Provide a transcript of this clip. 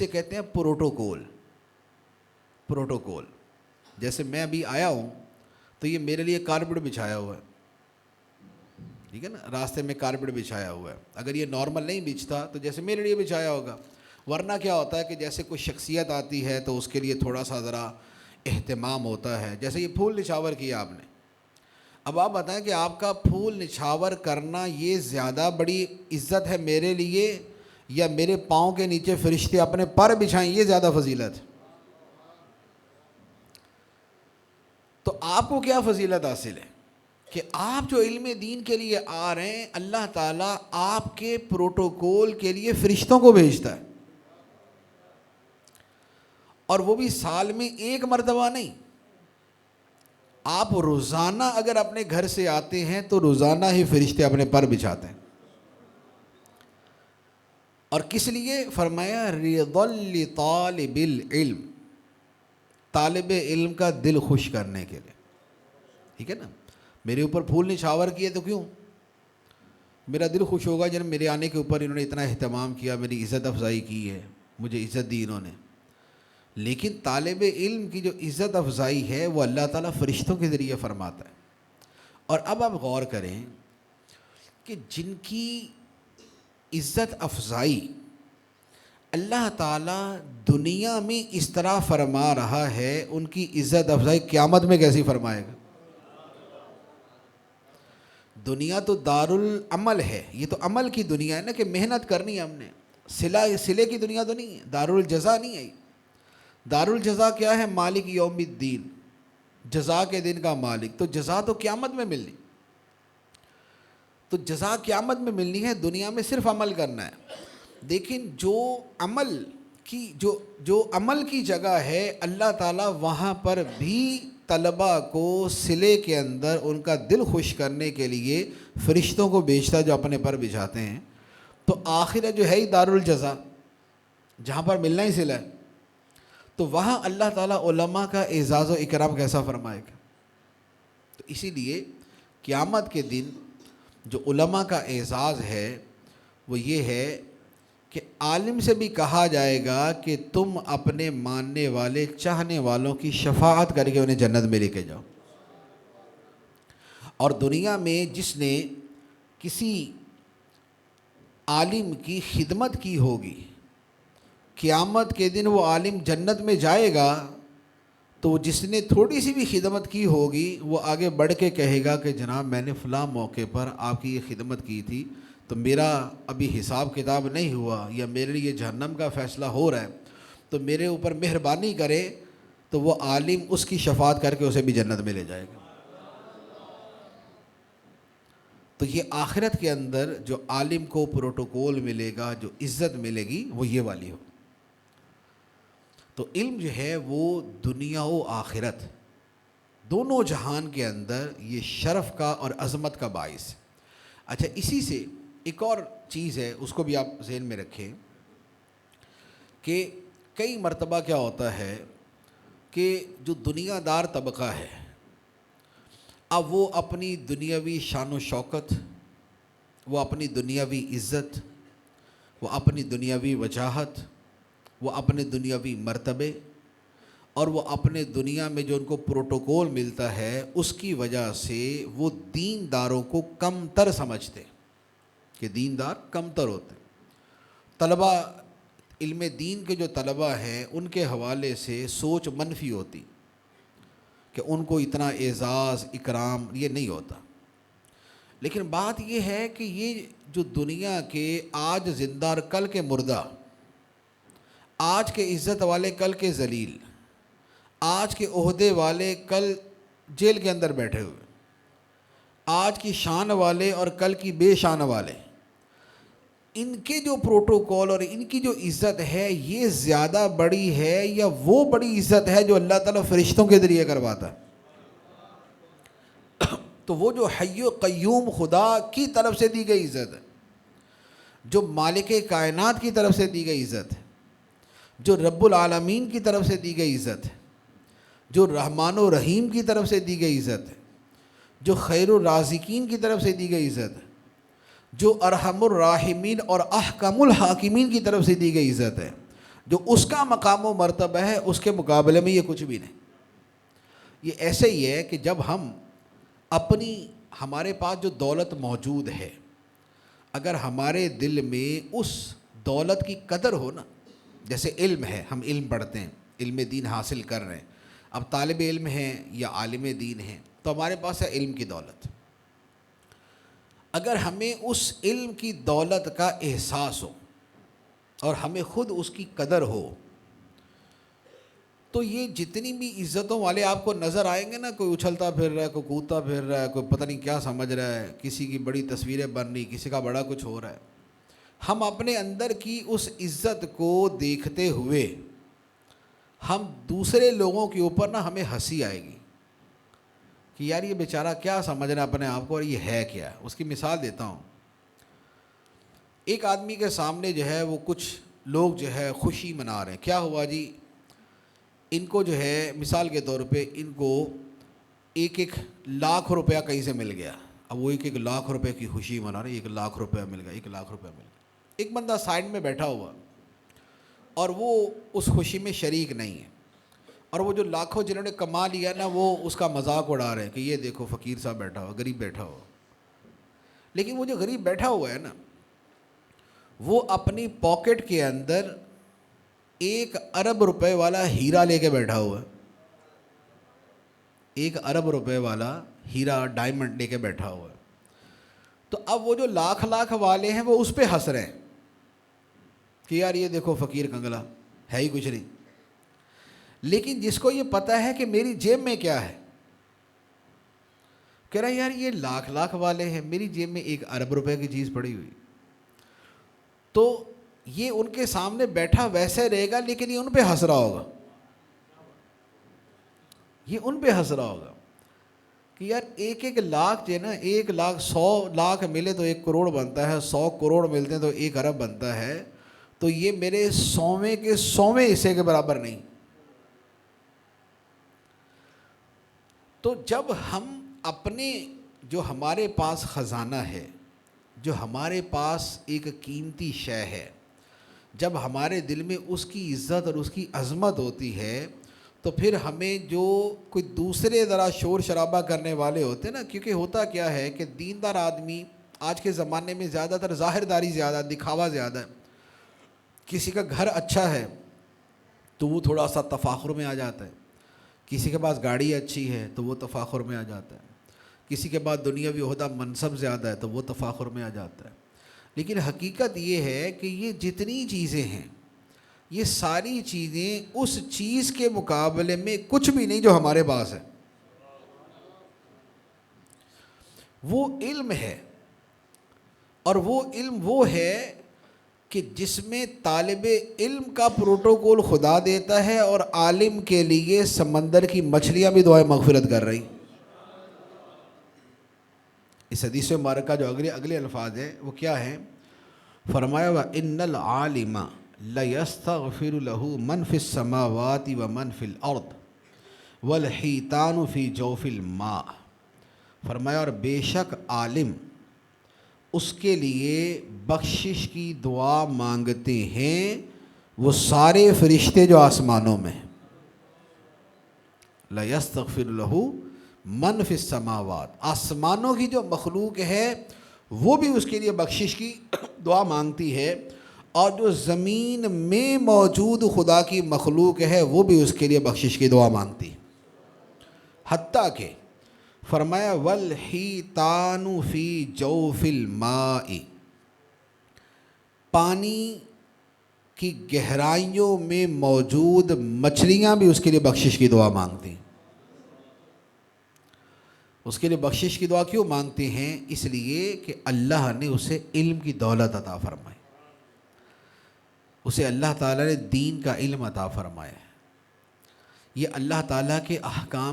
سے کہتے ہیں پروٹوکول. پروٹوکول جیسے میں ابھی آیا ہوں تو یہ میرے لیے کارپیٹ بچھایا ہوا ہے, ٹھیک ہے نا, راستے میں کارپیٹ بچھایا ہوا ہے. اگر یہ نارمل نہیں بچھتا تو جیسے میرے لیے بچھایا ہوگا. ورنہ کیا ہوتا ہے کہ جیسے کوئی شخصیت آتی ہے تو اس کے لیے تھوڑا سا ذرا اہتمام ہوتا ہے. جیسے یہ پھول نچھاور کیا آپ نے, اب آپ بتائیں کہ آپ کا پھول نچھاور کرنا یہ زیادہ بڑی عزت ہے میرے لیے, یا میرے پاؤں کے نیچے فرشتے اپنے پر بچھائیں یہ زیادہ فضیلت ہے؟ تو آپ کو کیا فضیلت حاصل ہے کہ آپ جو علم دین کے لیے آ رہے ہیں, اللہ تعالیٰ آپ کے پروٹوکول کے لیے فرشتوں کو بھیجتا ہے, اور وہ بھی سال میں ایک مرتبہ نہیں. آپ روزانہ اگر اپنے گھر سے آتے ہیں تو روزانہ ہی فرشتے اپنے پر بچھاتے ہیں. اور کس لیے فرمایا رضا لطالب العلم, طالب علم کا دل خوش کرنے کے لیے. ٹھیک ہے نا, میرے اوپر پھول نچھاور کیے تو کیوں, میرا دل خوش ہوگا جب میرے آنے کے اوپر انہوں نے اتنا اہتمام کیا, میری عزت افزائی کی ہے, مجھے عزت دی انہوں نے. لیکن طالب علم کی جو عزت افزائی ہے وہ اللہ تعالیٰ فرشتوں کے ذریعے فرماتا ہے. اور اب آپ غور کریں کہ جن کی عزت افزائی اللہ تعالیٰ دنیا میں اس طرح فرما رہا ہے, ان کی عزت افزائی قیامت میں کیسی فرمائے گا؟ دنیا تو دارالعمل ہے, یہ تو عمل کی دنیا ہے نا, کہ محنت کرنی ہے ہم نے. صلے کی دنیا تو نہیں ہے, دارالجزا نہیں ہے. دارالجزا کیا ہے؟ مالک یوم الدین, جزا کے دن کا مالک. تو جزا تو قیامت میں ملنی, تو جزا قیامت میں ملنی ہے, دنیا میں صرف عمل کرنا ہے. لیکن جو عمل کی جگہ ہے اللہ تعالیٰ وہاں پر بھی طلباء کو صلے کے اندر ان کا دل خوش کرنے کے لیے فرشتوں کو بھیجتا جو اپنے پر بچھاتے ہیں. تو آخرت جو ہے ہی دارالجزا, جہاں پر ملنا ہی صلہ ہے, تو وہاں اللہ تعالیٰ علماء کا اعزاز و اکرام کیسا فرمائے گا. تو اسی لیے قیامت کے دن جو علماء کا اعزاز ہے وہ یہ ہے کہ عالم سے بھی کہا جائے گا کہ تم اپنے ماننے والے چاہنے والوں کی شفاعت کر کے انہیں جنت میں لے کے جاؤ. اور دنیا میں جس نے کسی عالم کی خدمت کی ہوگی, قیامت کے دن وہ عالم جنت میں جائے گا, تو جس نے تھوڑی سی بھی خدمت کی ہوگی وہ آگے بڑھ کے کہے گا کہ جناب میں نے فلاں موقع پر آپ کی یہ خدمت کی تھی, تو میرا ابھی حساب کتاب نہیں ہوا, یا میرے لیے جہنم کا فیصلہ ہو رہا ہے, تو میرے اوپر مہربانی کرے. تو وہ عالم اس کی شفاعت کر کے اسے بھی جنت میں لے جائے گا. تو یہ آخرت کے اندر جو عالم کو پروٹوکول ملے گا, جو عزت ملے گی, وہ یہ والی ہو. تو علم جو ہے وہ دنیا و آخرت دونوں جہان کے اندر یہ شرف کا اور عظمت کا باعث ہے. اچھا, اسی سے ایک اور چیز ہے, اس کو بھی آپ ذہن میں رکھیں کہ کئی مرتبہ کیا ہوتا ہے کہ جو دنیا دار طبقہ ہے, اب وہ اپنی دنیاوی شان و شوکت, وہ اپنی دنیاوی عزت, وہ اپنی دنیاوی وجاہت, وہ اپنے دنیاوی مرتبے, اور وہ اپنے دنیا میں جو ان کو پروٹوکول ملتا ہے اس کی وجہ سے وہ دینداروں کو کم تر سمجھتے, کہ دیندار کم تر ہوتے. طلباء علم دین کے جو طلباء ہیں ان کے حوالے سے سوچ منفی ہوتی کہ ان کو اتنا اعزاز اکرام یہ نہیں ہوتا. لیکن بات یہ ہے کہ یہ جو دنیا کے آج زندہ اور کل کے مردہ, آج کے عزت والے کل کے ذلیل, آج کے عہدے والے کل جیل کے اندر بیٹھے ہوئے, آج کی شان والے اور کل کی بے شان والے, ان کے جو پروٹوکول اور ان کی جو عزت ہے یہ زیادہ بڑی ہے یا وہ بڑی عزت ہے جو اللہ تعالیٰ فرشتوں کے ذریعے کرواتا ہے؟ تو وہ جو حی و قیوم خدا کی طرف سے دی گئی عزت ہے, جو مالک کائنات کی طرف سے دی گئی عزت ہے, جو رب العالمین کی طرف سے دی گئی عزت ہے, جو رحمان و رحیم کی طرف سے دی گئی عزت ہے, جو خیر الرازقین کی طرف سے دی گئی عزت ہے, جو ارحم الراحمین اور احکم الحاکمین کی طرف سے دی گئی عزت ہے, جو اس کا مقام و مرتبہ ہے اس کے مقابلے میں یہ کچھ بھی نہیں. یہ ایسے ہی ہے کہ جب ہم ہمارے پاس جو دولت موجود ہے، اگر ہمارے دل میں اس دولت کی قدر ہو نا، جیسے علم ہے، ہم علم پڑھتے ہیں، علم دین حاصل کر رہے ہیں، اب طالب علم ہیں یا عالم دین ہیں تو ہمارے پاس ہے علم کی دولت. اگر ہمیں اس علم کی دولت کا احساس ہو اور ہمیں خود اس کی قدر ہو تو یہ جتنی بھی عزتوں والے آپ کو نظر آئیں گے نا، کوئی اچھلتا پھر رہا ہے، کوئی کودتا پھر رہا ہے، کوئی پتہ نہیں کیا سمجھ رہا ہے، کسی کی بڑی تصویریں بن رہی، کسی کا بڑا کچھ ہو رہا ہے، ہم اپنے اندر کی اس عزت کو دیکھتے ہوئے ہم دوسرے لوگوں کے اوپر نا ہمیں ہنسی آئے گی کہ یار یہ بیچارہ کیا سمجھ رہا ہے اپنے آپ کو اور یہ ہے کیا. اس کی مثال دیتا ہوں. ایک آدمی کے سامنے جو ہے وہ کچھ لوگ جو ہے خوشی منا رہے ہیں. کیا ہوا جی؟ ان کو جو ہے مثال کے طور پہ ان کو 1,00,000 روپیہ کہیں سے مل گیا. اب وہ 1,00,000 روپے کی خوشی منا رہے ہیں، 1,00,000 روپیہ مل گیا، 1,00,000 روپیہ مل گیا. ایک بندہ سائڈ میں بیٹھا ہوا اور وہ اس خوشی میں شریک نہیں ہے، اور وہ جو لاکھوں جنہوں نے کما لیا نا وہ اس کا مذاق اڑا رہے ہیں کہ یہ دیکھو فقیر صاحب بیٹھا ہوا، غریب بیٹھا ہوا. لیکن وہ جو غریب بیٹھا ہوا ہے نا، وہ اپنی پاکٹ کے اندر 1 ارب روپے والا ہیرا لے کے بیٹھا ہوا ہے. 1 ارب روپے والا ہیرا ڈائمنڈ لے کے بیٹھا ہوا ہے. تو اب وہ جو لاکھ والے ہیں وہ اس پہ ہنس رہے ہیں کہ یار یہ دیکھو فقیر کنگلا ہے ہی کچھ نہیں. لیکن جس کو یہ پتہ ہے کہ میری جیب میں کیا ہے، کہہ رہا ہے یار یہ لاکھ والے ہیں، میری جیب میں 1 ارب روپے کی چیز پڑی ہوئی. تو یہ ان کے سامنے بیٹھا ویسے رہے گا لیکن یہ ان پہ ہنس رہا ہوگا، یہ ان پہ ہنس رہا ہوگا کہ یار 1,00,000 جو ہے نا، 1,00,000 100,00,000 ملے تو 1 کروڑ بنتا ہے، 100 کروڑ ملتے ہیں تو 1 ارب بنتا ہے. تو یہ میرے 100ویں کے 100ویں حصے کے برابر نہیں. تو جب ہم اپنے جو ہمارے پاس خزانہ ہے، جو ہمارے پاس ایک قیمتی شے ہے، جب ہمارے دل میں اس کی عزت اور اس کی عظمت ہوتی ہے تو پھر ہمیں جو کوئی دوسرے ذرا شور شرابہ کرنے والے ہوتے ہیں نا، کیونکہ ہوتا کیا ہے کہ دیندار آدمی آج کے زمانے میں زیادہ تر ظاہر داری زیادہ، دکھاوا زیادہ ہے. کسی کا گھر اچھا ہے تو وہ تھوڑا سا تفاخر میں آ جاتا ہے، کسی کے پاس گاڑی اچھی ہے تو وہ تفاخر میں آ جاتا ہے، کسی کے پاس دنیاوی عہدہ منصب زیادہ ہے تو وہ تفاخر میں آ جاتا ہے. لیکن حقیقت یہ ہے کہ یہ جتنی چیزیں ہیں یہ ساری چیزیں اس چیز کے مقابلے میں کچھ بھی نہیں جو ہمارے پاس ہے. وہ علم ہے، اور وہ علم وہ ہے کہ جس میں طالب علم کا پروٹوکول خدا دیتا ہے اور عالم کے لیے سمندر کی مچھلیاں بھی دعائیں مغفرت کر رہی. اس حدیث مبارکہ جو اگلے الفاظ ہیں وہ کیا ہیں؟ فرمایا وَإِنَّ الْعَالِمَ لَيَسْتَغْفِرُ لَهُ مَنْ فِي السَّمَاوَاتِ وَمَنْ فِي الْأَرْضِ وَالْحِيتَانُ فِي جَوْفِ الْمَاءِ. فرمایا اور بے شک عالم اس کے لیے بخشش کی دعا مانگتے ہیں وہ سارے فرشتے جو آسمانوں میں ہیں. لَيَسْتَغْفِرُ لَهُ مَنْ فِي السَّمَاوَاتِ، آسمانوں کی جو مخلوق ہے وہ بھی اس کے لیے بخشش کی دعا مانگتی ہے، اور جو زمین میں موجود خدا کی مخلوق ہے وہ بھی اس کے لیے بخشش کی دعا مانگتی ہے. حتیٰ کہ فرمایا وَالْحِيتَانُ فِي جَوْفِ الْمَاءِ، پانی کی گہرائیوں میں موجود مچھلیاں بھی اس کے لیے بخشش کی دعا مانگتی ہیں. اس کے لیے بخشش کی دعا کیوں مانگتے ہیں؟ اس لیے کہ اللہ نے اسے علم کی دولت عطا فرمائی، اسے اللہ تعالیٰ نے دین کا علم عطا فرمایا ہے. یہ اللہ تعالیٰ کے احکام